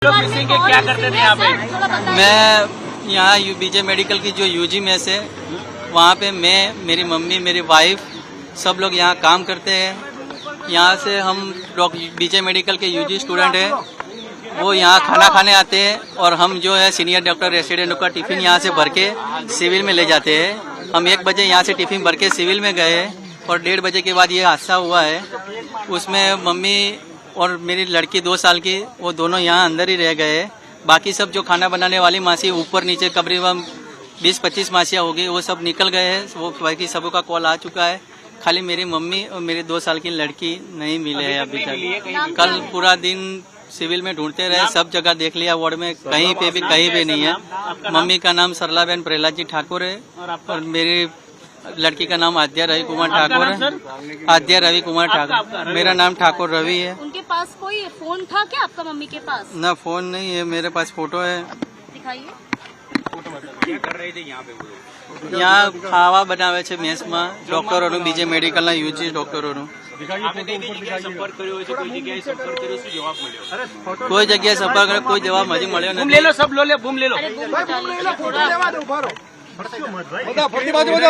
लोग मिसिंग के क्या करते थे यहाँ पे? मैं यहाँ बीजे मेडिकल की जो यूजी मेस है वहाँ पे मैं, मेरी मम्मी, मेरी वाइफ सब लोग यहाँ काम करते हैं। यहाँ से हम बीजे मेडिकल के यूजी स्टूडेंट हैं, वो यहाँ खाना खाने आते हैं और हम जो है सीनियर डॉक्टर रेसिडेंट का टिफिन यहाँ से भर के सिविल में ले जाते हैं। हम 1 बजे यहाँ से टिफिन भर के सिविल में गए और 1:30 बजे के बाद ये हादसा हुआ है। उसमें मम्मी और मेरी लड़की 2 साल की, वो दोनों यहाँ अंदर ही रह गए। बाकी सब जो खाना बनाने वाली मासी ऊपर नीचे करीबन 20-25 मासियाँ होगी, वो सब निकल गए हैं। वो बाकी सबों का कॉल आ चुका है। खाली मेरी मम्मी और मेरी 2 साल की लड़की नहीं मिले हैं अभी तक। कल पूरा दिन सिविल में ढूंढते रहे, सब जगह देख लिया, वार्ड में कहीं पे नहीं है। मम्मी का नाम सरलाबेन प्रहलाद जी ठाकुर है और मेरी लड़की का नाम आद्या रवि कुमार ठाकुर है। आद्या रवि कुमार ठाकुर। मेरा नाम ठाकुर रवि है। उनके पास कोई फोन था क्या आपका मम्मी के पास? ना फोन नहीं है, मेरे पास फोटो है। दिखाइए। क्या कर रहे थे यहाँ पे? यहाँ खावा बनावे છે મેસમાં ડોક્ટરોનું, બીજે મેડિકલના યુજી ડોક્ટરોનું। संपर्क કર્યો છે, કોઈ જગ્યાએ સંपर्क કર્યો, શું જવાબ મળ્યો? કોઈ જગ્યાએ સંપર્ક કર્યો, કોઈ જવાબ હજી મળ્યો बूम નથી। ले लो, सब लो ले, बूम ले लो। अरे बूम बजा लीजिए थोड़ा। બધા ફરતી બાજુ બધા